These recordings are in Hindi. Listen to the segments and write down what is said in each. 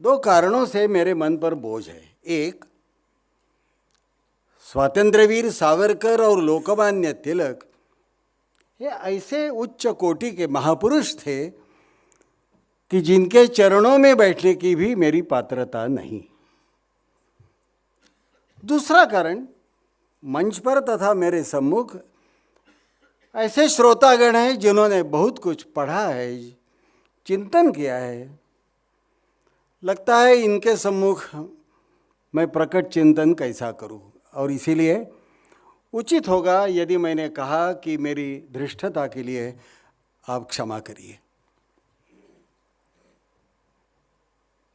दो कारणों से मेरे मन पर बोझ है। एक, स्वातंत्र्यवीर सावरकर और लोकमान्य तिलक ये ऐसे उच्च कोटि के महापुरुष थे कि जिनके चरणों में बैठने की भी मेरी पात्रता नहीं। दूसरा कारण, मंच पर तथा मेरे सम्मुख ऐसे श्रोतागण हैं जिन्होंने बहुत कुछ पढ़ा है, चिंतन किया है। लगता है इनके सम्मुख मैं प्रकट चिंतन कैसा करूं, और इसीलिए उचित होगा यदि मैंने कहा कि मेरी धृष्टता के लिए आप क्षमा करिए।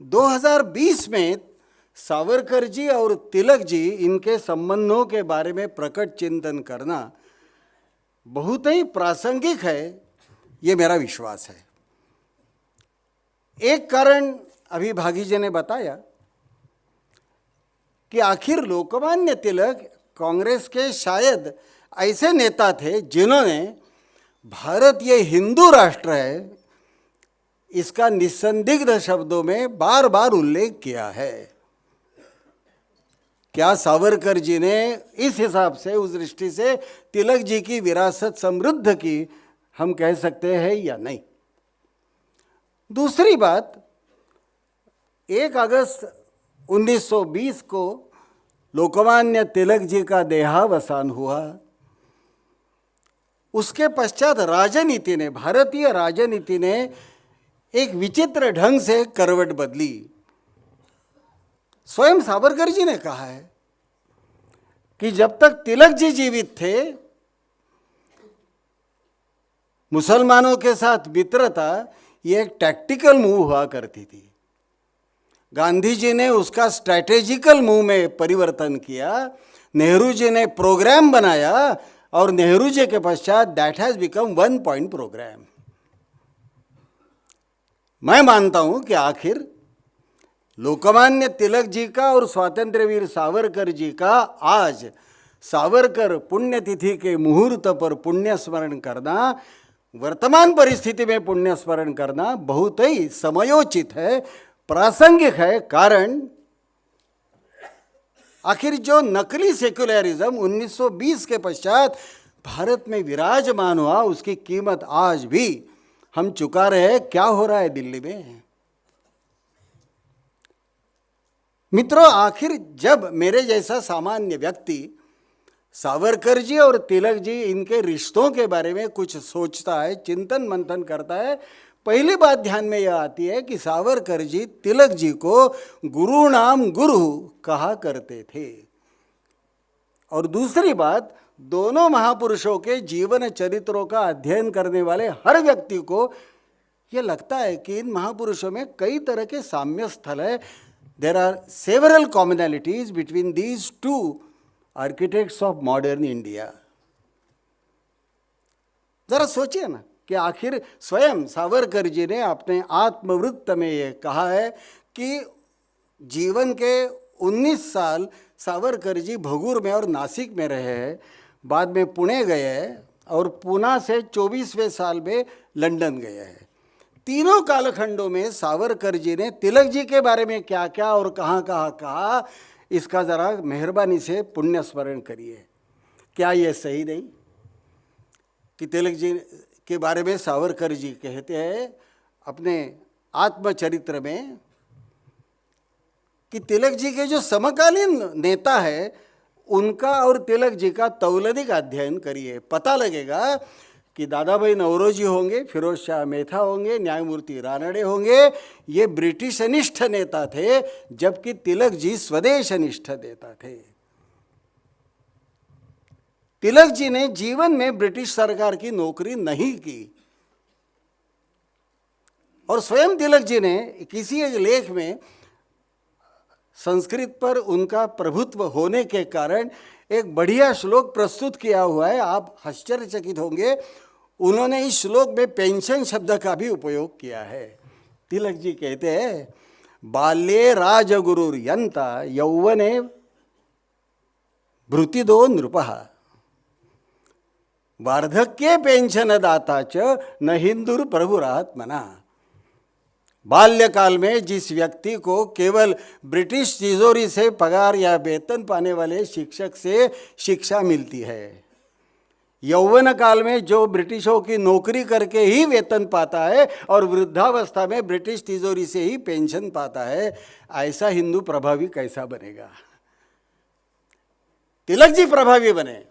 2020 में सावरकर जी और तिलक जी इनके संबंधों के बारे में प्रकट चिंतन करना बहुत ही प्रासंगिक है, ये मेरा विश्वास है। एक कारण अभी भागी जी ने बताया कि आखिर लोकमान्य तिलक कांग्रेस के शायद ऐसे नेता थे जिन्होंने भारत ये हिंदू राष्ट्र है इसका निस्संदिग्ध शब्दों में बार बार उल्लेख किया है। क्या सावरकर जी ने इस हिसाब से, उस दृष्टि से तिलक जी की विरासत समृद्ध की हम कह सकते हैं या नहीं? दूसरी बात, 1 अगस्त 1920 को लोकमान्य तिलक जी का देहावसान हुआ। उसके पश्चात राजनीति ने, भारतीय राजनीति ने एक विचित्र ढंग से करवट बदली। स्वयं सावरकर जी ने कहा है कि जब तक तिलक जी जीवित थे मुसलमानों के साथ मित्रता ये एक टैक्टिकल मूव हुआ करती थी। गांधी जी ने उसका स्ट्रैटेजिकल मूव में परिवर्तन किया, नेहरू जी ने प्रोग्राम बनाया और नेहरू जी के पश्चात that has become 1 point program. मैं मानता हूं कि आखिर लोकमान्य तिलक जी का और स्वातंत्र्यवीर सावरकर जी का आज सावरकर पुण्यतिथि के मुहूर्त पर पुण्य स्मरण करना, वर्तमान परिस्थिति में पुण्य स्मरण करना बहुत ही समयोचित है, प्रासंगिक है। कारण आखिर जो नकली सेक्युलरिज्म 1920 के पश्चात भारत में विराजमान हुआ उसकी कीमत आज भी हम चुका रहे हैं। क्या हो रहा है दिल्ली में? मित्रों, आखिर जब मेरे जैसा सामान्य व्यक्ति सावरकर जी और तिलक जी इनके रिश्तों के बारे में कुछ सोचता है, चिंतन मंथन करता है, पहली बात ध्यान में यह आती है कि सावरकर जी तिलक जी को गुरु नाम गुरु कहा करते थे। और दूसरी बात, दोनों महापुरुषों के जीवन चरित्रों का अध्ययन करने वाले हर व्यक्ति को यह लगता है कि इन महापुरुषों में कई तरह के साम्य स्थल है। There are several commonalities between these two architects of modern India. जरा सोचिए ना कि आखिर स्वयं सावरकर जी ने अपने आत्मवृत्त में ये कहा है कि जीवन के 19 साल सावरकर जी भगूर में और नासिक में रहे हैं, बाद में पुणे गए हैं और पूना से 24वें साल में लंदन गए हैं। तीनों कालखंडों में सावरकर जी ने तिलक जी के बारे में क्या क्या और कहाँ कहाँ कहा, इसका ज़रा मेहरबानी से पुण्य स्मरण करिए। क्या ये सही नहीं कि तिलक जी के बारे में सावरकर जी कहते हैं अपने आत्मचरित्र में कि तिलक जी के जो समकालीन नेता है उनका और तिलक जी का तौलनिक अध्ययन करिए, पता लगेगा कि दादा भाई नौरोजी होंगे, फिरोज शाह मेहता होंगे, न्यायमूर्ति रानड़े होंगे, ये ब्रिटिश निष्ठ नेता थे, जबकि तिलक जी स्वदेश निष्ठ नेता थे। तिलक जी ने जीवन में ब्रिटिश सरकार की नौकरी नहीं की और स्वयं तिलक जी ने किसी एक लेख में संस्कृत पर उनका प्रभुत्व होने के कारण एक बढ़िया श्लोक प्रस्तुत किया हुआ है। आप आश्चर्यचकित होंगे, उन्होंने इस श्लोक में पेंशन शब्द का भी उपयोग किया है। तिलक जी कहते हैं, बाल्ये राजगुरुर यंता यौवने भृतिदो नृपः वार्धक्ये पेंशन दाता च न हिंदुर प्रभुरात्मना। बाल्यकाल में जिस व्यक्ति को केवल ब्रिटिश तिजोरी से पगार या वेतन पाने वाले शिक्षक से शिक्षा मिलती है, यौवन काल में जो ब्रिटिशों की नौकरी करके ही वेतन पाता है और वृद्धावस्था में ब्रिटिश तिजोरी से ही पेंशन पाता है, ऐसा हिंदू प्रभावी कैसा बनेगा? तिलक जी प्रभावी बने,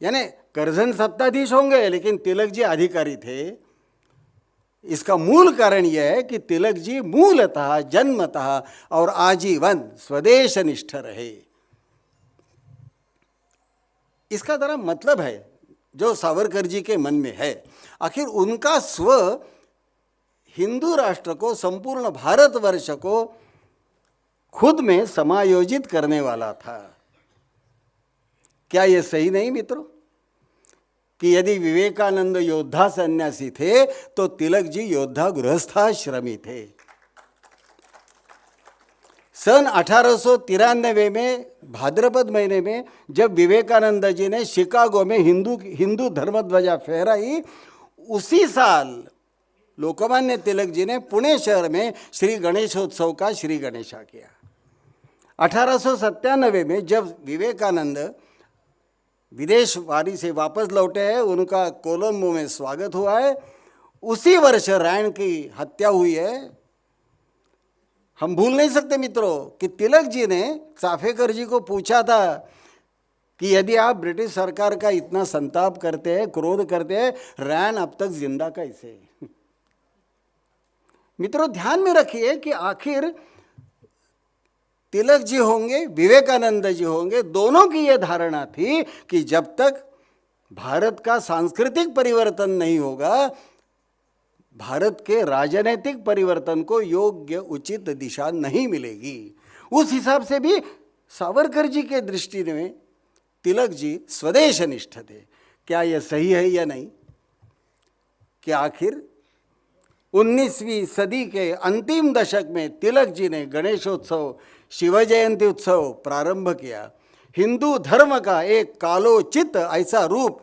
यानी करजन सत्ताधीश होंगे लेकिन तिलक जी अधिकारी थे। इसका मूल कारण यह है कि तिलक जी मूलतः जन्मतः और आजीवन स्वदेश निष्ठ रहे। इसका जरा मतलब है जो सावरकर जी के मन में है। आखिर उनका स्व हिंदू राष्ट्र को, संपूर्ण भारतवर्ष को खुद में समायोजित करने वाला था। क्या यह सही नहीं मित्रों कि यदि विवेकानंद योद्धा सन्यासी थे तो तिलक जी योद्धा गृहस्थाश्रमी थे। सन 1893 में भाद्रपद महीने में जब विवेकानंद जी ने शिकागो में हिंदू धर्म ध्वजा फहराई, उसी साल लोकमान्य तिलक जी ने पुणे शहर में श्री गणेशोत्सव का श्री गणेशा किया। 1897 में जब विवेकानंद विदेश वारी से वापस लौटे हैं, उनका कोलंबो में स्वागत हुआ है। उसी वर्ष रैन की हत्या हुई है। हम भूल नहीं सकते मित्रों कि तिलक जी ने चाफेकर जी को पूछा था कि यदि आप ब्रिटिश सरकार का इतना संताप करते हैं, क्रोध करते हैं, रैन अब तक जिंदा कैसे? मित्रों ध्यान में रखिए कि आखिर तिलक जी होंगे, विवेकानंद जी होंगे, दोनों की यह धारणा थी कि जब तक भारत का सांस्कृतिक परिवर्तन नहीं होगा, भारत के राजनीतिक परिवर्तन को योग्य उचित दिशा नहीं मिलेगी। उस हिसाब से भी सावरकर जी के दृष्टि में तिलक जी स्वदेश निष्ठ थे। क्या यह सही है या नहीं कि आखिर 19वीं सदी के अंतिम दशक में तिलक जी ने गणेशोत्सव, शिव जयंती उत्सव प्रारंभ किया। हिंदू धर्म का एक कालोचित ऐसा रूप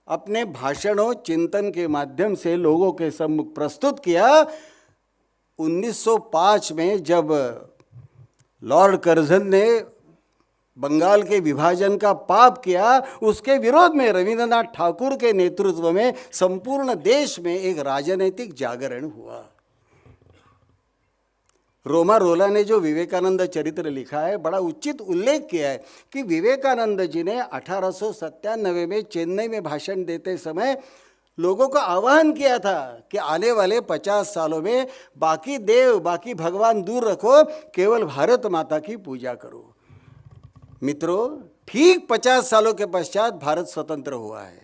अपने भाषणों, चिंतन के माध्यम से लोगों के सम्मुख प्रस्तुत किया। 1905 में जब लॉर्ड कर्जन ने बंगाल के विभाजन का पाप किया, उसके विरोध में रविंद्रनाथ ठाकुर के नेतृत्व में संपूर्ण देश में एक राजनीतिक जागरण हुआ। रोमा रोला ने जो विवेकानंद चरित्र लिखा है, बड़ा उचित उल्लेख किया है कि विवेकानंद जी ने 1897 में चेन्नई में भाषण देते समय लोगों को आह्वान किया था कि आने वाले 50 सालों में बाकी देव, बाकी भगवान दूर रखो, केवल भारत माता की पूजा करो। मित्रों ठीक 50 सालों के पश्चात भारत स्वतंत्र हुआ है।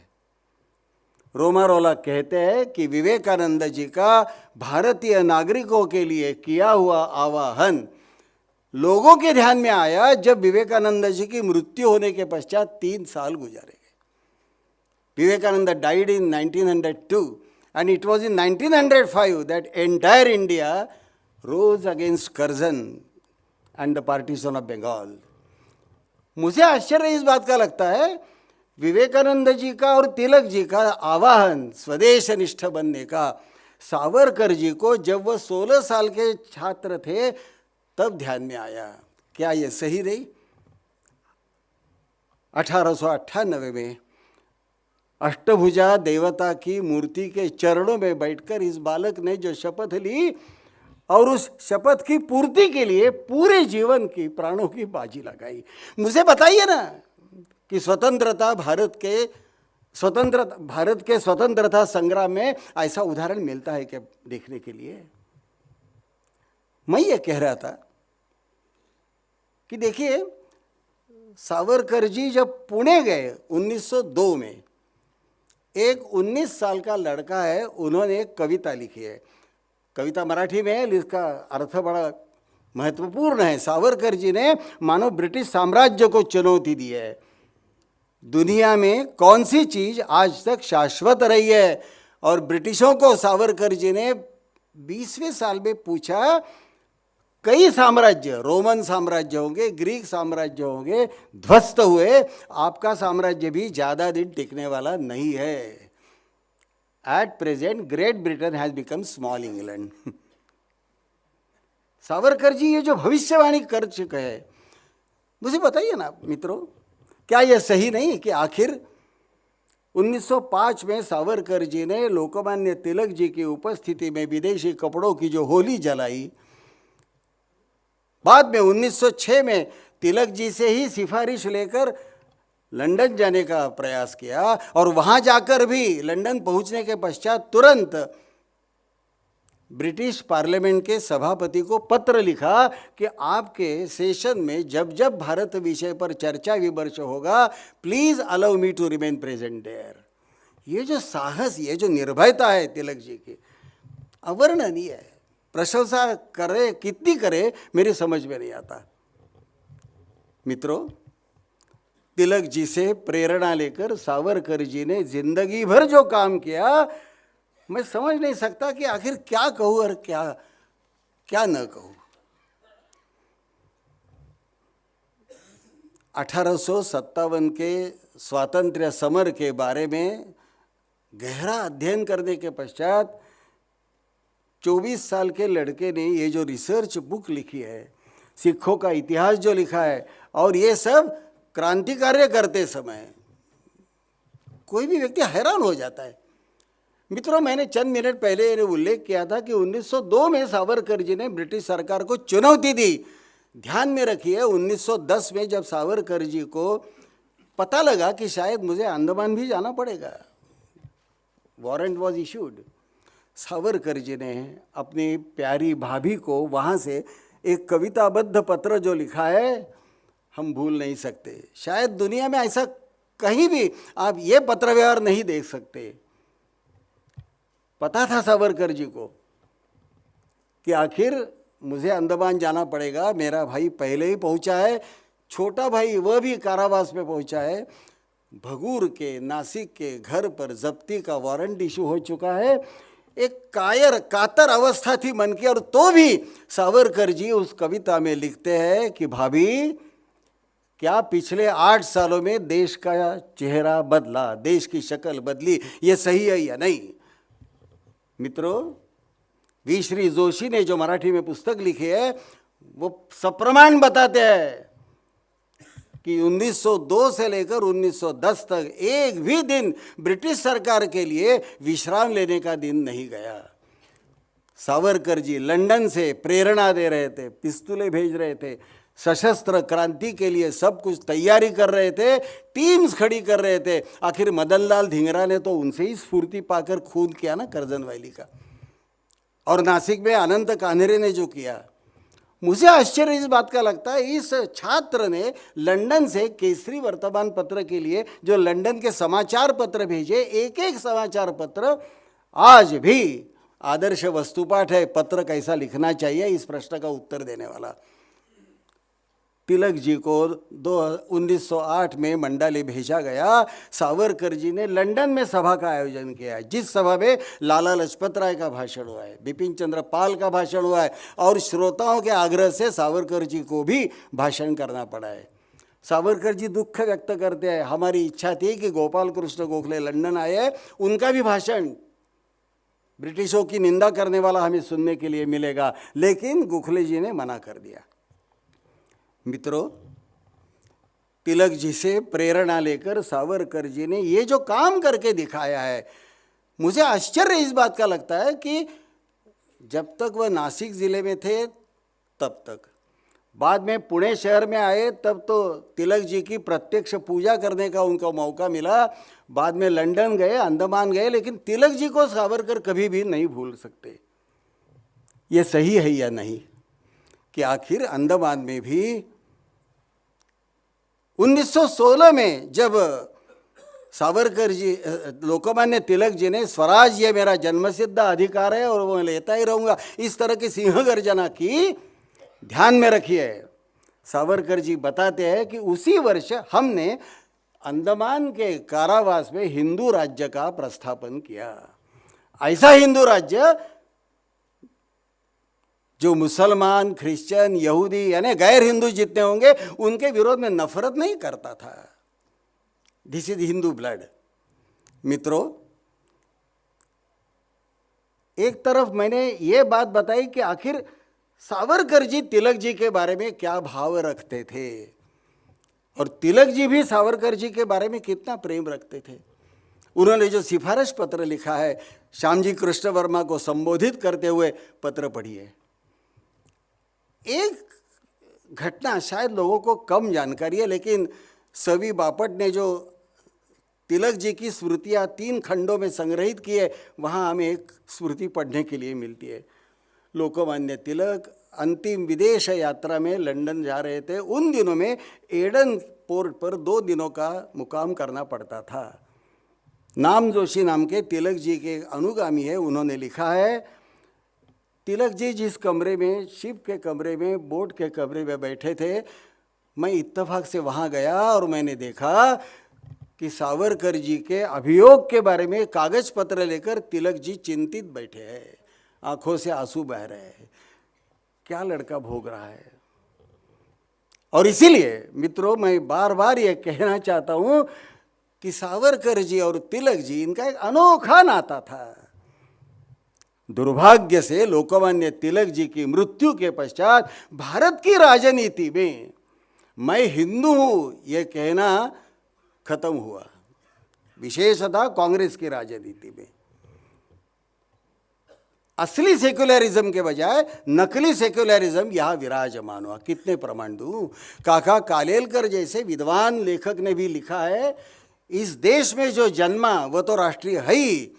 रोमा रोला कहते हैं कि विवेकानंद जी का भारतीय नागरिकों के लिए किया हुआ आह्वान लोगों के ध्यान में आया जब विवेकानंद जी की मृत्यु होने के पश्चात 3 साल गुजरे। Vivekananda died in 1902 and it was in 1905 that entire India rose against Curzon and the partition of Bengal। मुझे आश्चर्य इस बात का लगता है, विवेकानंद जी का और तिलक जी का आह्वान स्वदेश निष्ठ बनने का सावरकर जी को जब वह 16 साल के छात्र थे तब ध्यान में आया। क्या यह सही नहीं? 1898 में अष्टभुजा देवता की मूर्ति के चरणों में बैठकर इस बालक ने जो शपथ ली और उस शपथ की पूर्ति के लिए पूरे जीवन की प्राणों की बाजी लगाई। मुझे बताइए ना कि भारत के स्वतंत्रता संग्राम में ऐसा उदाहरण मिलता है क्या देखने के लिए? मैं ये कह रहा था कि देखिए, सावरकर जी जब पुणे गए 1902 में, एक 19 साल का लड़का है, उन्होंने एक कविता लिखी है। कविता मराठी में है, इसका अर्थ बड़ा महत्वपूर्ण है। सावरकर जी ने मानो ब्रिटिश साम्राज्य को चुनौती दी है, दुनिया में कौन सी चीज आज तक शाश्वत रही है। और ब्रिटिशों को सावरकर जी ने 20वें साल में पूछा, कई साम्राज्य, रोमन साम्राज्य होंगे, ग्रीक साम्राज्य होंगे, ध्वस्त हुए, आपका साम्राज्य भी ज़्यादा दिन टिकने वाला नहीं है। At present, Great Britain has become small England. Savarkar ji ये जो भविष्यवाणी कर चुके हैं, मुझे बताइए ना मित्रों, क्या यह सही नहीं कि आखिर 1905 में सावरकर जी ने लोकमान्य तिलक जी की उपस्थिति में विदेशी कपड़ों की जो होली जलाई, बाद में 1906 में तिलक जी से ही सिफारिश लेकर लंदन जाने का प्रयास किया, और वहां जाकर भी लंदन पहुंचने के पश्चात तुरंत ब्रिटिश पार्लियामेंट के सभापति को पत्र लिखा कि आपके सेशन में जब जब भारत विषय पर चर्चा विमर्श होगा, please allow me to remain present there. ये जो साहस, ये जो निर्भयता है तिलक जी की, अवर्णनीय है। प्रशंसा करे कितनी करे मेरी समझ में नहीं आता। मित्रों, तिलक जी से प्रेरणा लेकर सावरकर जी ने जिंदगी भर जो काम किया, मैं समझ नहीं सकता कि आखिर क्या कहूं और क्या क्या न कहूं। 1857 के स्वातंत्र्य समर के बारे में गहरा अध्ययन करने के पश्चात 24 साल के लड़के ने ये जो रिसर्च बुक लिखी है, सिखों का इतिहास जो लिखा है, और ये सब क्रांति कार्य करते समय कोई भी व्यक्ति हैरान हो जाता है। मित्रों, मैंने चंद मिनट पहले ये उल्लेख किया था कि 1902 में सावरकर जी ने ब्रिटिश सरकार को चुनौती दी। ध्यान में रखिए, 1910 में जब सावरकर जी को पता लगा कि शायद मुझे अंडमान भी जाना पड़ेगा, warrant was issued, Savarkar ji ने अपनी प्यारी भाभी को वहाँ से एक कविताबद्ध पत्र जो लिखा है, हम भूल नहीं सकते। शायद दुनिया में ऐसा कहीं भी आप ये पत्र व्यवहार नहीं देख सकते। पता था सावरकर जी को कि आखिर मुझे अंडमान जाना पड़ेगा, मेरा भाई पहले ही पहुंचा है, छोटा भाई वह भी कारावास में पहुंचा है, भगूर के नासिक के घर पर जब्ती का वारंट इशू हो चुका है। एक कातर अवस्था थी मन की, और तो भी सावरकर जी उस कविता में लिखते हैं कि भाभी, क्या पिछले 8 सालों में देश का चेहरा बदला, देश की शक्ल बदली, ये सही है या नहीं। मित्रों, वी श्री जोशी ने जो मराठी में पुस्तक लिखी है, वो सप्रमाण बताते हैं कि 1902 से लेकर 1910 तक एक भी दिन ब्रिटिश सरकार के लिए विश्राम लेने का दिन नहीं गया। सावरकर जी लंदन से प्रेरणा दे रहे थे, पिस्तूलें भेज रहे थे, सशस्त्र क्रांति के लिए सब कुछ तैयारी कर रहे थे, टीम्स खड़ी कर रहे थे। आखिर मदन लाल धिंगरा ने तो उनसे ही स्फूर्ति पाकर खून किया ना करजन वैली का, और नासिक में अनंत कान्हेरे ने जो किया। मुझे आश्चर्य इस बात का लगता है, इस छात्र ने लंदन से केसरी वर्तमान पत्र के लिए जो लंदन के समाचार पत्र भेजे, एक एक समाचार पत्र आज भी आदर्श वस्तुपाठ है। पत्र कैसा लिखना चाहिए, इस प्रश्न का उत्तर देने वाला। तिलक जी को 1908 में मंडाले भेजा गया। सावरकर जी ने लंदन में सभा का आयोजन किया है, जिस सभा में लाला लाजपत राय का भाषण हुआ है, बिपिन चंद्र पाल का भाषण हुआ है, और श्रोताओं के आग्रह से सावरकर जी को भी भाषण करना पड़ा है। सावरकर जी दुख व्यक्त करते हैं, हमारी इच्छा थी कि गोपाल कृष्ण गोखले लंदन आए, उनका भी भाषण ब्रिटिशों की निंदा करने वाला हमें सुनने के लिए मिलेगा, लेकिन गोखले जी ने मना कर दिया। मित्रों, तिलक जी से प्रेरणा लेकर सावरकर जी ने ये जो काम करके दिखाया है, मुझे आश्चर्य इस बात का लगता है कि जब तक वह नासिक ज़िले में थे तब तक, बाद में पुणे शहर में आए तब तो तिलक जी की प्रत्यक्ष पूजा करने का उनको मौका मिला, बाद में लंदन गए, अंडमान गए, लेकिन तिलक जी को सावरकर कभी भी नहीं भूल सकते। ये सही है या नहीं कि आखिर अंडमान में भी 1916 में जब सावरकर जी, लोकमान्य तिलक जी ने स्वराज ये मेरा जन्मसिद्ध अधिकार है और वो लेता ही रहूँगा, इस तरह की सिंह गर्जना की, ध्यान में रखिए, सावरकर जी बताते हैं कि उसी वर्ष हमने अंडमान के कारावास में हिंदू राज्य का प्रस्थापन किया। ऐसा हिंदू राज्य जो मुसलमान, क्रिश्चियन, यहूदी यानी गैर हिंदू जितने होंगे उनके विरोध में नफरत नहीं करता था। This is Hindu blood. मित्रों, एक तरफ मैंने ये बात बताई कि आखिर सावरकर जी तिलक जी के बारे में क्या भाव रखते थे और तिलक जी भी सावरकर जी के बारे में कितना प्रेम रखते थे। उन्होंने जो सिफारिश पत्र लिखा है श्यामजी कृष्ण वर्मा को संबोधित करते हुए, पत्र पढ़िए। एक घटना शायद लोगों को कम जानकारी है, लेकिन सवी बापट ने जो तिलक जी की स्मृतियाँ 3 खंडों में संग्रहित की है, वहाँ हमें एक स्मृति पढ़ने के लिए मिलती है। लोकमान्य तिलक अंतिम विदेश यात्रा में लंदन जा रहे थे। उन दिनों में एडन पोर्ट पर 2 दिनों का मुकाम करना पड़ता था। नाम जोशी नाम के तिलक जी के अनुगामी है, उन्होंने लिखा है, तिलक जी जिस कमरे में, शिप के कमरे में, बोट के कमरे में बैठे थे, मैं इत्तेफाक से वहाँ गया और मैंने देखा कि सावरकर जी के अभियोग के बारे में कागज पत्र लेकर तिलक जी चिंतित बैठे हैं, आंखों से आंसू बह रहे हैं। क्या लड़का भोग रहा है। और इसीलिए मित्रों, मैं बार बार ये कहना चाहता हूँ कि सावरकर जी और तिलक जी, इनका एक अनोखा नाता था। दुर्भाग्य से लोकमान्य तिलक जी की मृत्यु के पश्चात भारत की राजनीति में मैं हिंदू हूं यह कहना खत्म हुआ, विशेषतः कांग्रेस की राजनीति में। असली सेक्युलरिज्म के बजाय नकली सेक्युलरिज्म यहाँ विराजमान हुआ। कितने प्रमाण दूं? काका कालेलकर जैसे विद्वान लेखक ने भी लिखा है, इस देश में जो जन्मा वह तो राष्ट्रीय है ही,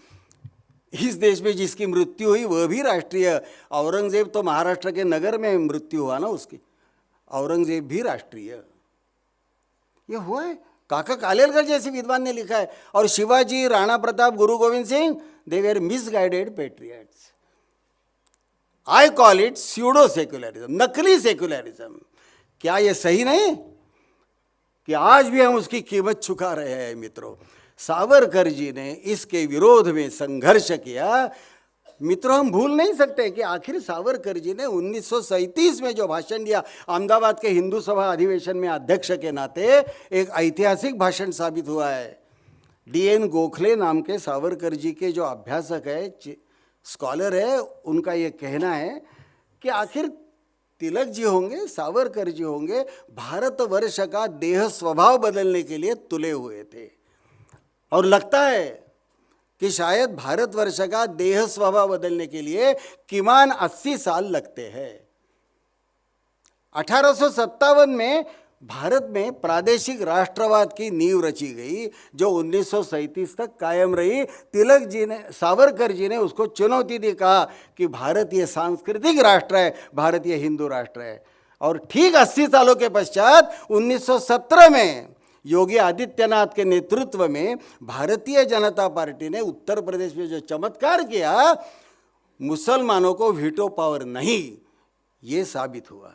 इस देश में जिसकी मृत्यु हुई वह भी राष्ट्रीय। औरंगजेब तो महाराष्ट्र के नगर में मृत्यु हुआ ना उसकी, औरंगजेब भी राष्ट्रीय। ये हुआ है, काका कालेलकर जैसे विद्वान ने लिखा है। और शिवाजी, राणा प्रताप, गुरु Govind Singh, they were misguided patriots. I call it pseudo secularism, नकली सेक्युलरिज्म। क्या ये सही नहीं कि आज भी हम उसकी कीमत चुका रहे हैं? मित्रों, सावरकर जी ने इसके विरोध में संघर्ष किया। मित्रों, हम भूल नहीं सकते कि आखिर सावरकर जी ने 1937 में जो भाषण दिया, अहमदाबाद के हिंदू सभा अधिवेशन में अध्यक्ष के नाते, एक ऐतिहासिक भाषण साबित हुआ है। D.N. गोखले नाम के सावरकर जी के जो अभ्यासक है, स्कॉलर है, उनका ये कहना है कि आखिर तिलक जी होंगे, सावरकर जी होंगे, भारतवर्ष का देह स्वभाव बदलने के लिए तुले हुए थे। और लगता है कि शायद भारतवर्ष का देह स्वभाव बदलने के लिए किमान 80 साल लगते हैं। 1857 में भारत में प्रादेशिक राष्ट्रवाद की नींव रची गई, जो 1937 तक कायम रही। तिलक जी ने, सावरकर जी ने उसको चुनौती दी, कहा कि भारत ये सांस्कृतिक राष्ट्र है, भारत ये हिंदू राष्ट्र है। और ठीक 80 सालों के पश्चात 1917 में योगी आदित्यनाथ के नेतृत्व में भारतीय जनता पार्टी ने उत्तर प्रदेश में जो चमत्कार किया, मुसलमानों को वीटो पावर नहीं, ये साबित हुआ।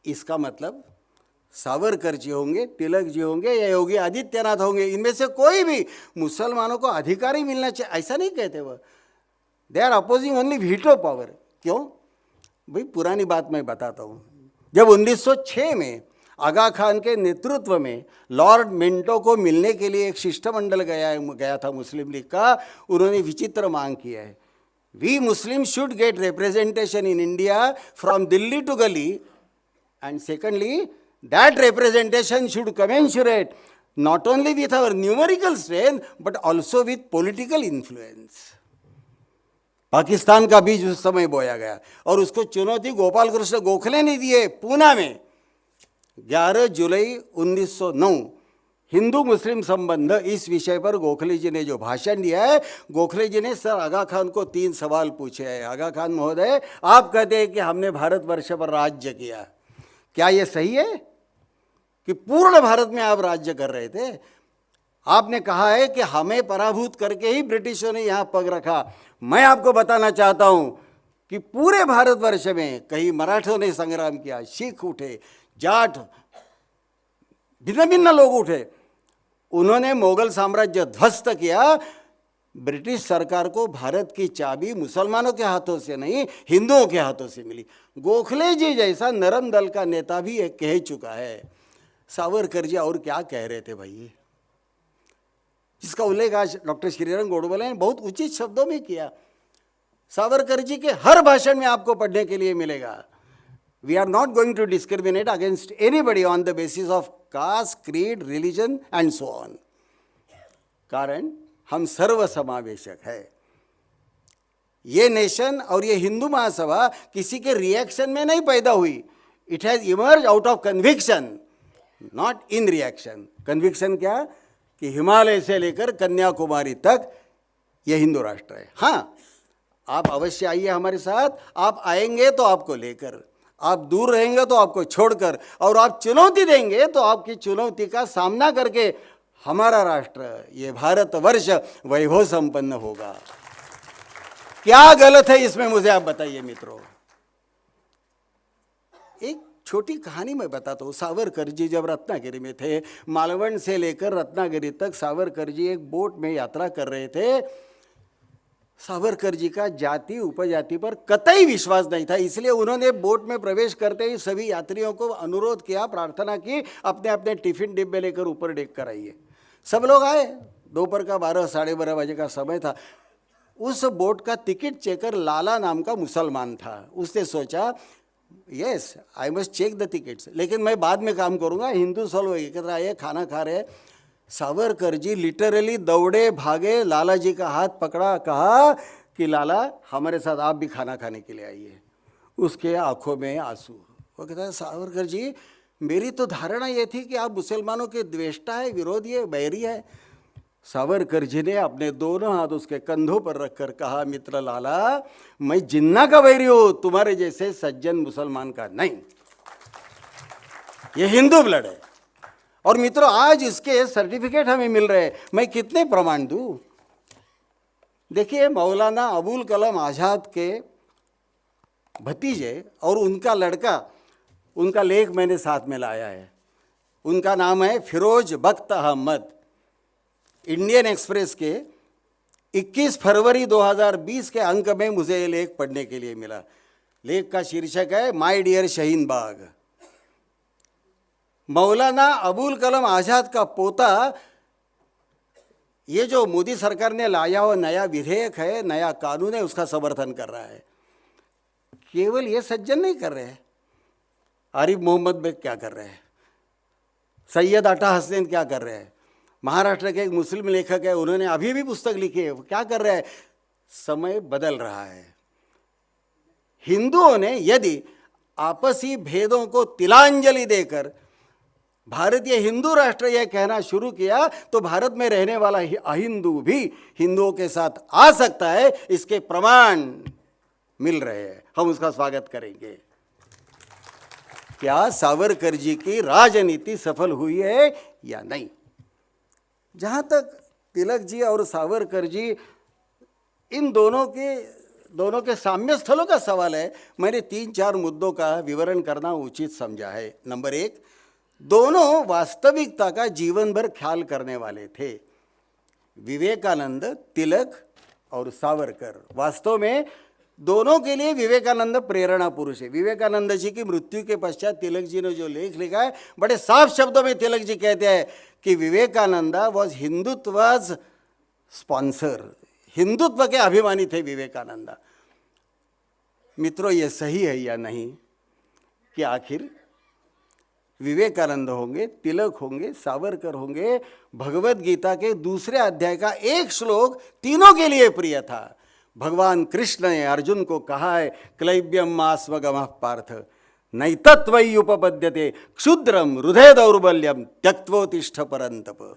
इसका मतलब सावरकर जी होंगे, तिलक जी होंगे या योगी आदित्यनाथ होंगे, इनमें से कोई भी मुसलमानों को अधिकार ही मिलना चाहिए, ऐसा नहीं कहते वह। They are opposing only veto power. क्यों भाई? पुरानी बात मैं बताता हूँ। जब 1906 में आगा खान के नेतृत्व में लॉर्ड मिंटो को मिलने के लिए एक शिष्टमंडल गया था मुस्लिम लीग का, उन्होंने विचित्र मांग किया है, we Muslim should get representation in India from Delhi to gali, and secondly that representation should commensurate not only with our numerical strength but also with political influence. Pakistan का बीज उस समय बोया गया और उसको चुनौती गोपाल कृष्ण गोखले ने दी है पूना में। 11 जुलाई 1909 हिंदू मुस्लिम संबंध, इस विषय पर गोखले जी ने जो भाषण दिया है, गोखले जी ने सर आगा खान को 3 सवाल पूछे हैं। आगा खान महोदय, आप कहते हैं कि हमने भारतवर्ष पर राज्य किया, क्या यह सही है कि पूर्ण भारत में आप राज्य कर रहे थे? आपने कहा है कि हमें पराभूत करके ही ब्रिटिशों ने यहाँ पग रखा। मैं आपको बताना चाहता हूँ कि पूरे भारतवर्ष में कहीं मराठों ने संग्राम किया, सिख उठे, जाट, भिन्न भिन्न लोग उठे, उन्होंने मुगल साम्राज्य ध्वस्त किया। ब्रिटिश सरकार को भारत की चाबी मुसलमानों के हाथों से नहीं, हिंदुओं के हाथों से मिली। गोखले जी जैसा नरम दल का नेता भी ये कह चुका है। सावरकर जी और क्या कह रहे थे भाई, जिसका उल्लेख आज डॉक्टर श्रीरंग गोडबोले ने बहुत उचित शब्दों में किया। सावरकर जी के हर भाषण में आपको पढ़ने के लिए मिलेगा। We are not going to discriminate against anybody on the basis of caste, creed, religion and so on. कारण हम सर्वसमावेशक है। ये नेशन और ये हिंदू महासभा किसी के रिएक्शन में नहीं पैदा हुई। It has emerge out of conviction, not in reaction. Conviction क्या कि हिमालय से लेकर कन्याकुमारी तक ये हिंदू राष्ट्र है। हाँ, आप अवश्य आइए हमारे साथ। आप आएंगे तो आपको लेकर, आप दूर रहेंगे तो आपको छोड़कर, और आप चुनौती देंगे तो आपकी चुनौती का सामना करके हमारा राष्ट्र, ये भारतवर्ष वैभव संपन्न होगा। क्या गलत है इसमें, मुझे आप बताइए मित्रों। एक छोटी कहानी मैं बताता हूँ। सावरकर जी जब रत्नागिरी में थे, मालवण से लेकर रत्नागिरी तक सावरकर जी एक बोट में यात्रा कर रहे थे। सावरकर जी का जाति उपजाति पर कतई विश्वास नहीं था, इसलिए उन्होंने बोट में प्रवेश करते ही सभी यात्रियों को अनुरोध किया, प्रार्थना की, अपने अपने टिफिन डिब्बे लेकर ऊपर डेक कर आइए। सब लोग आए। दोपहर का 12 साढ़े 12 बजे का समय था। उस बोट का टिकट चेकर लाला नाम का मुसलमान था। उसने सोचा yes I must check the tickets, लेकिन मैं बाद में काम करूँगा। हिंदू सब लोग एकत्र आए, खाना खा रहे। सावरकर जी लिटरली दौड़े भागे, लाला जी का हाथ पकड़ा, कहा कि लाला हमारे साथ आप भी खाना खाने के लिए आइए। उसके आंखों में आंसू। वो कहता है सावरकर जी, मेरी तो धारणा ये थी कि आप मुसलमानों के द्वेष्टा है, विरोधी है, बैरी है। सावरकर जी ने अपने दोनों हाथ उसके कंधों पर रखकर कहा, मित्र लाला, मैं जिन्ना का बैरी हूं, तुम्हारे जैसे सज्जन मुसलमान का नहीं। ये हिंदू ब्लड है। और मित्रों, आज इसके सर्टिफिकेट हमें मिल रहे हैं। मैं कितने प्रमाण दूं? देखिए, मौलाना अबुल कलाम आज़ाद के भतीजे और उनका लड़का, उनका लेख मैंने साथ में लाया है। उनका नाम है फिरोज बख्त अहमद। इंडियन एक्सप्रेस के 21 फरवरी 2020 के अंक में मुझे ये लेख पढ़ने के लिए मिला। लेख का शीर्षक है माय डियर शहीन बाग। मौलाना अबुल कलाम आज़ाद का पोता, ये जो मोदी सरकार ने लाया हुआ नया विधेयक है, नया कानून है, उसका समर्थन कर रहा है। केवल ये सज्जन नहीं कर रहे हैं, आरिफ मोहम्मद बेग क्या कर रहे हैं, सैयद अता हसनैन क्या कर रहे हैं, महाराष्ट्र के एक मुस्लिम लेखक है, उन्होंने अभी भी पुस्तक लिखी है, क्या कर रहे हैं। समय बदल रहा है। हिंदुओं ने यदि आपसी भेदों को तिलांजलि देकर भारतीय हिंदू राष्ट्र यह कहना शुरू किया, तो भारत में रहने वाला अहिंदू भी हिंदुओं के साथ आ सकता है। इसके प्रमाण मिल रहे हैं, हम उसका स्वागत करेंगे। क्या सावरकर जी की राजनीति सफल हुई है या नहीं? जहाँ तक तिलक जी और सावरकर जी, इन दोनों के साम्य स्थलों का सवाल है, मैंने 3-4 मुद्दों का विवरण करना उचित समझा है। नंबर 1, दोनों वास्तविकता का जीवन भर ख्याल करने वाले थे। विवेकानंद, तिलक और सावरकर, वास्तव में दोनों के लिए विवेकानंद प्रेरणा पुरुष है। विवेकानंद जी की मृत्यु के पश्चात तिलक जी ने जो लेख लिखा है, बड़े साफ शब्दों में तिलक जी कहते हैं कि विवेकानंद वॉज हिंदुत्वज स्पॉन्सर। हिंदुत्व के अभिमानी थे विवेकानंद। मित्रों, ये सही है या नहीं कि आखिर विवेकानंद होंगे, तिलक होंगे, सावरकर होंगे, भगवत गीता के दूसरे अध्याय का एक श्लोक तीनों के लिए प्रिय था। भगवान कृष्ण ने अर्जुन को कहा है, क्लैब्यम मास्वगमः पार्थ नैतत्वयि उपपद्यते क्षुद्रम हृदय दौर्बल्यम त्यक्त्वोत्तिष्ठ परंतप।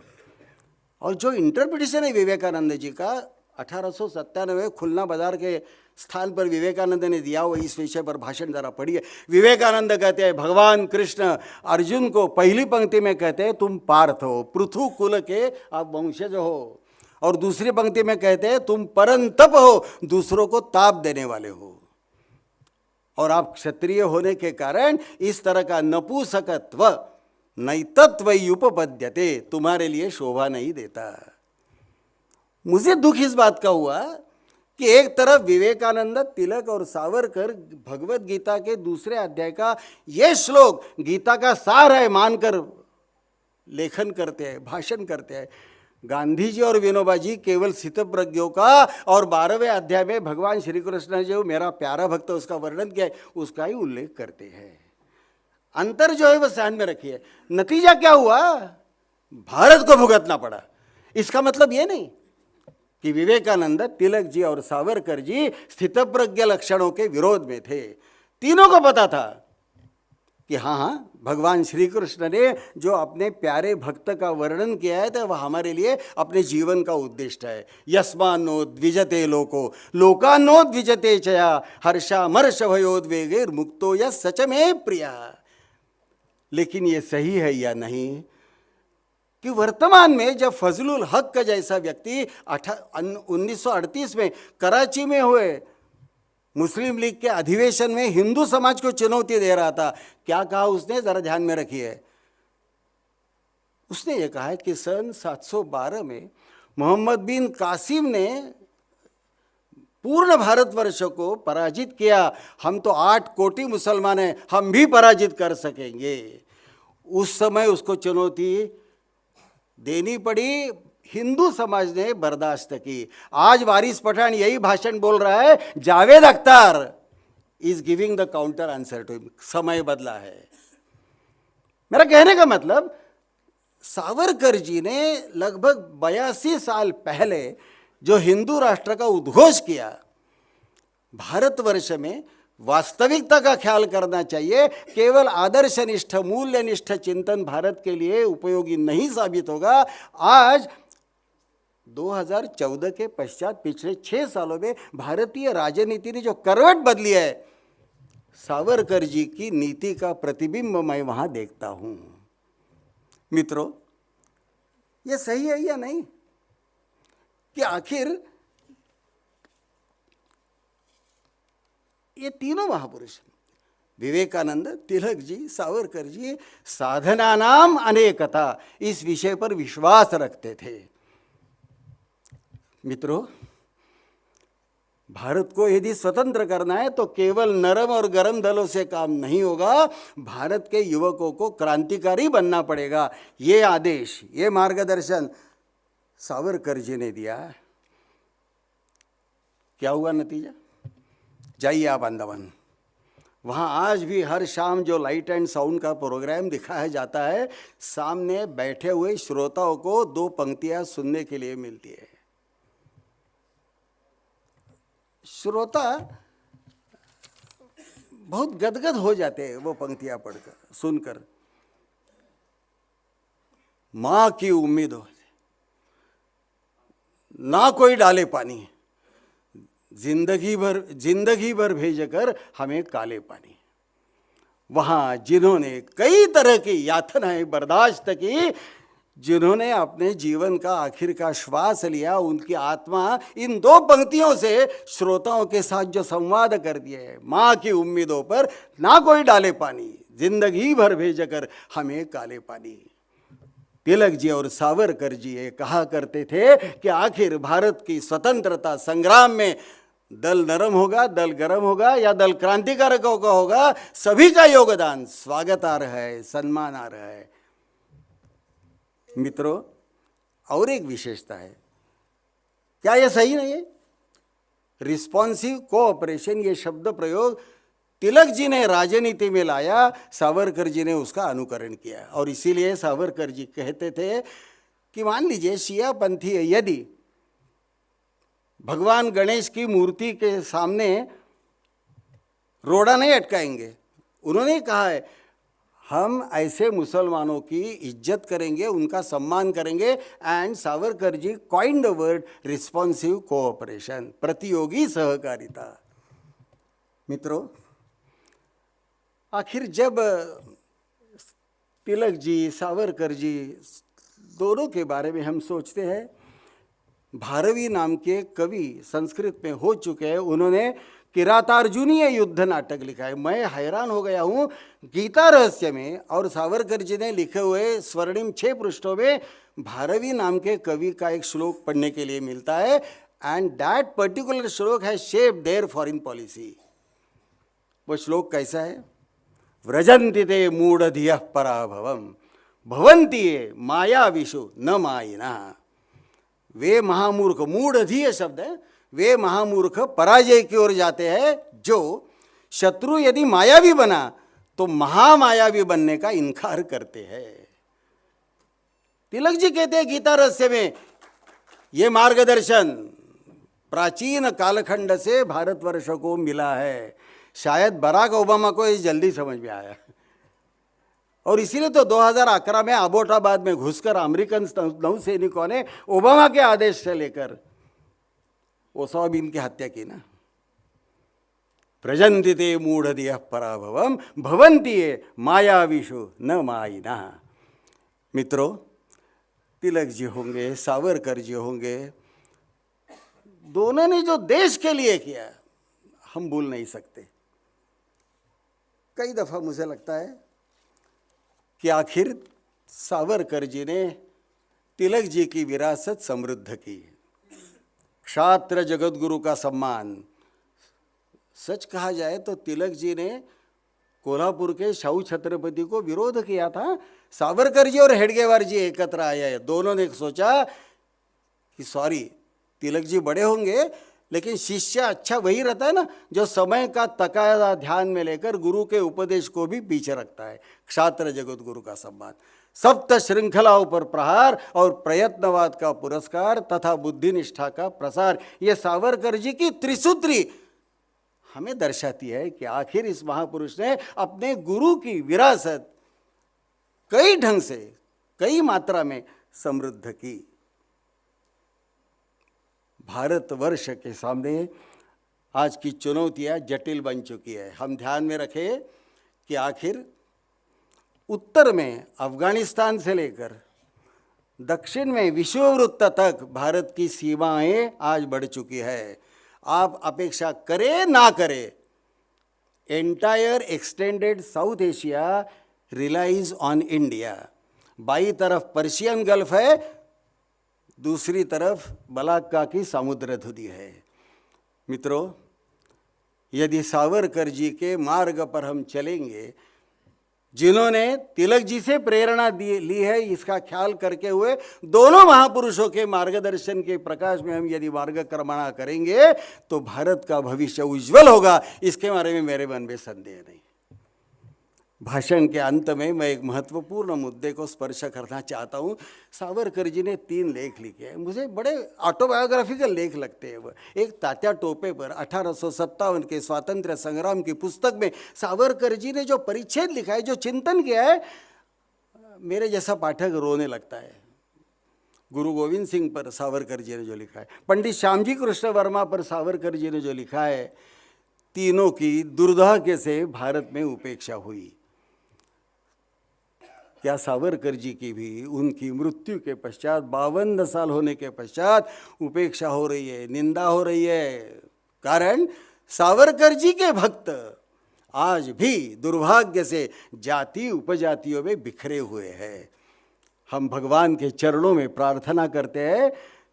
और जो इंटरप्रिटेशन है विवेकानंद जी का, 1897 खुलना बाजार के स्थान पर विवेकानंद ने दिया हुआ, इस विषय पर भाषण जरा पढ़िए। विवेकानंद कहते हैं, भगवान कृष्ण अर्जुन को पहली पंक्ति में कहते हैं, तुम पार्थ हो, पृथु कुल के आप वंशज हो। और दूसरी पंक्ति में कहते हैं, तुम परंतप हो, दूसरों को ताप देने वाले हो। और आप क्षत्रिय होने के कारण इस तरह का नपुंसकत्व नैतत्वयि उपपद्यते तुम्हारे लिए शोभा नहीं देता। मुझे दुख इस बात का हुआ कि एक तरफ विवेकानंद, तिलक और सावरकर भगवत गीता के दूसरे अध्याय का ये श्लोक गीता का सार है मानकर लेखन करते हैं, भाषण करते हैं। गांधी जी और विनोबा जी केवल स्थितप्रज्ञों का और 12वें अध्याय में भगवान श्री कृष्ण ने जो मेरा प्यारा भक्त उसका वर्णन किया है उसका ही उल्लेख करते हैं। अंतर जो है वह ध्यान में रखिए। नतीजा क्या हुआ? भारत को भुगतना पड़ा। इसका मतलब ये नहीं कि विवेकानंद, तिलक जी और सावरकर जी स्थितप्रज्ञ लक्षणों के विरोध में थे। तीनों को पता था कि हाँ, भगवान श्री कृष्ण ने जो अपने प्यारे भक्त का वर्णन किया है तो वह हमारे लिए अपने जीवन का उद्देश्य है। यस्मान्नो द्विजते लोको लोकान्नो द्विजते चया हर्षामर्ष भयोद्वेगैर मुक्तो यः सच में प्रिया। लेकिन ये सही है या नहीं कि वर्तमान में जब फजलुल हक का जैसा व्यक्ति 1938 में कराची में हुए मुस्लिम लीग के अधिवेशन में हिंदू समाज को चुनौती दे रहा था, क्या कहा उसने? जरा ध्यान में रखिए। उसने ये कहा है कि सन 712 में मोहम्मद बिन कासिम ने पूर्ण भारतवर्ष को पराजित किया। हम तो 8 कोटि मुसलमान हैं, हम भी पराजित कर सकेंगे। उस समय उसको चुनौती देनी पड़ी, हिंदू समाज ने बर्दाश्त की। आज वारिस पठान यही भाषण बोल रहा है, Javed Akhtar is giving the counter answer to him. समय बदला है। मेरा कहने का मतलब, सावरकर जी ने लगभग 82 साल पहले जो हिंदू राष्ट्र का उद्घोष किया, भारतवर्ष में वास्तविकता का ख्याल करना चाहिए। केवल आदर्शनिष्ठ मूल्यनिष्ठ चिंतन भारत के लिए उपयोगी नहीं साबित होगा। आज 2014 के पश्चात पिछले 6 सालों में भारतीय राजनीति ने जो करवट बदली है, सावरकर जी की नीति का प्रतिबिंब मैं वहां देखता हूं। मित्रों, यह सही है या नहीं कि आखिर ये तीनों महापुरुष विवेकानंद, तिलक जी, सावरकर जी साधना नाम अनेकता इस विषय पर विश्वास रखते थे। मित्रों, भारत को यदि स्वतंत्र करना है तो केवल नरम और गरम दलों से काम नहीं होगा। भारत के युवकों को क्रांतिकारी बनना पड़ेगा। ये आदेश, ये मार्गदर्शन सावरकर जी ने दिया। क्या हुआ नतीजा? जाइए आप अंडमान, वहाँ आज भी हर शाम जो लाइट एंड साउंड का प्रोग्राम दिखाया जाता है, सामने बैठे हुए श्रोताओं को 2 पंक्तियाँ सुनने के लिए मिलती है। श्रोता बहुत गदगद हो जाते हैं वो पंक्तियाँ पढ़कर, सुनकर। माँ की उम्मीद हो, ना कोई डाले पानी, जिंदगी भर भेजकर हमें काले पानी। वहाँ जिन्होंने कई तरह की यातनाएं बर्दाश्त की, जिन्होंने अपने जीवन का आखिर का श्वास लिया, उनकी आत्मा इन 2 पंक्तियों से श्रोताओं के साथ जो संवाद कर दिए है, माँ की उम्मीदों पर ना कोई डाले पानी, जिंदगी भर भेजकर हमें काले पानी। तिलक जी और सावरकर जी ये कहा करते थे कि आखिर भारत की स्वतंत्रता संग्राम में दल नरम होगा, दल गरम होगा या दल क्रांतिकारकों का होगा, सभी का योगदान स्वागतार्ह है, सम्मानार्ह है। मित्रों, और एक विशेषता है, क्या यह सही नहीं है? रिस्पॉन्सिव कोऑपरेशन, ये शब्द प्रयोग तिलक जी ने राजनीति में लाया, सावरकर जी ने उसका अनुकरण किया। और इसीलिए सावरकर जी कहते थे कि मान लीजिए शिया पंथी यदि भगवान गणेश की मूर्ति के सामने रोड़ा नहीं अटकाएंगे, उन्होंने कहा है हम ऐसे मुसलमानों की इज्जत करेंगे, उनका सम्मान करेंगे। And Savarkar ji coined the word responsive cooperation, प्रतियोगी सहकारिता। मित्रों, आखिर जब तिलक जी, सावरकर जी दोनों के बारे में हम सोचते हैं, भारवी नाम के कवि संस्कृत में हो चुके हैं, उन्होंने किरातार्जुनीय युद्ध नाटक लिखा है। मैं हैरान हो गया हूँ, गीता रहस्य में और सावरकर जी ने लिखे हुए स्वर्णिम 6 पृष्ठों में भारवी नाम के कवि का एक श्लोक पढ़ने के लिए मिलता है। एंड दैट पर्टिकुलर श्लोक है शेप देयर फॉरेन पॉलिसी। वो श्लोक कैसा है? व्रजन्ति ते मूढ़धियः पराभवम भवन्ति ये मायाविषु न मायिनः। वे महामूर्ख, मूढ़ अधीय शब्द है, वे महामूर्ख पराजय की ओर जाते हैं जो शत्रु यदि मायावी बना तो महामायावी बनने का इनकार करते हैं। तिलक जी कहते हैं गीता रहस्य में, ये मार्गदर्शन प्राचीन कालखंड से भारतवर्ष को मिला है। शायद बराक ओबामा को ये जल्दी समझ में आया और इसीलिए तो 2011 में अबोटाबाद में घुसकर अमेरिकन नौसैनिकों ने ओबामा के आदेश से लेकर ओसामा बिन की हत्या की ना। प्रजन्ति ते मूढ़धियः पराभवम भवन्ति ये मायाविषु न मायिनः। मित्रों, तिलक जी होंगे, सावरकर जी होंगे, दोनों ने जो देश के लिए किया हम भूल नहीं सकते। कई दफा मुझे लगता है कि आखिर सावरकर जी ने तिलक जी की विरासत समृद्ध की। क्षात्र जगत गुरु का सम्मान, सच कहा जाए तो तिलक जी ने कोल्हापुर के शाहू छत्रपति को विरोध किया था। सावरकर जी और हेडगेवार जी एकत्र आए, दोनों ने सोचा कि सॉरी, तिलक जी बड़े होंगे लेकिन शिष्य अच्छा वही रहता है ना जो समय का तकाजा ध्यान में लेकर गुरु के उपदेश को भी पीछे रखता है। क्षात्र जगत गुरु का सम्मान, सप्त श्रृंखलाओं पर प्रहार और प्रयत्नवाद का पुरस्कार तथा बुद्धि निष्ठा का प्रसार, ये सावरकर जी की त्रिसूत्री हमें दर्शाती है कि आखिर इस महापुरुष ने अपने गुरु की विरासत कई ढंग से, कई मात्रा में समृद्ध की। भारतवर्ष के सामने आज की चुनौतियां जटिल बन चुकी है। हम ध्यान में रखें कि आखिर उत्तर में अफगानिस्तान से लेकर दक्षिण में विषुववृत्त तक भारत की सीमाएं आज बढ़ चुकी है। आप अपेक्षा करें ना करें, entire extended South Asia relies on India. बाई तरफ पर्शियन गल्फ है, दूसरी तरफ मलाक्का की समुद्र धुरी है। मित्रों, यदि सावरकर जी के मार्ग पर हम चलेंगे, जिन्होंने तिलक जी से प्रेरणा ली है, इसका ख्याल करके हुए दोनों महापुरुषों के मार्गदर्शन के प्रकाश में हम यदि मार्गक्रमण करेंगे तो भारत का भविष्य उज्जवल होगा, इसके बारे में मेरे मन में संदेह नहीं। भाषण के अंत में मैं एक महत्वपूर्ण मुद्दे को स्पर्श करना चाहता हूँ। सावरकर जी ने 3 लेख लिखे हैं, मुझे बड़े ऑटोबायोग्राफिकल लेख लगते हैं। वो एक तात्या टोपे पर 1857 के स्वातंत्र्य संग्राम की पुस्तक में सावरकर जी ने जो परिच्छेद लिखा है, जो चिंतन किया है, मेरे जैसा पाठक रोने लगता है। गुरु गोविंद सिंह पर सावरकर जी ने जो लिखा है, पंडित श्यामजी कृष्ण वर्मा पर सावरकर जी ने जो लिखा है, तीनों की दुर्भाग्य से भारत में उपेक्षा हुई। क्या सावरकर जी की भी उनकी मृत्यु के पश्चात 52 साल होने के पश्चात उपेक्षा हो रही है, निंदा हो रही है? कारण सावरकर जी के भक्त आज भी दुर्भाग्य से जाति उपजातियों में बिखरे हुए हैं। हम भगवान के चरणों में प्रार्थना करते हैं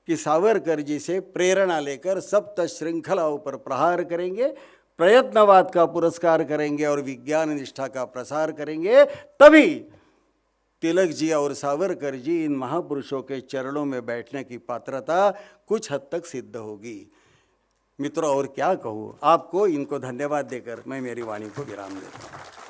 कि सावरकर जी से प्रेरणा लेकर सप्त श्रृंखलाओं पर प्रहार करेंगे, प्रयत्नवाद का पुरस्कार करेंगे और विज्ञान निष्ठा का प्रसार करेंगे, तभी तिलक जी और सावरकर जी इन महापुरुषों के चरणों में बैठने की पात्रता कुछ हद तक सिद्ध होगी। मित्रों, और क्या कहूँ आपको, इनको धन्यवाद देकर मैं मेरी वाणी को विराम देता हूँ।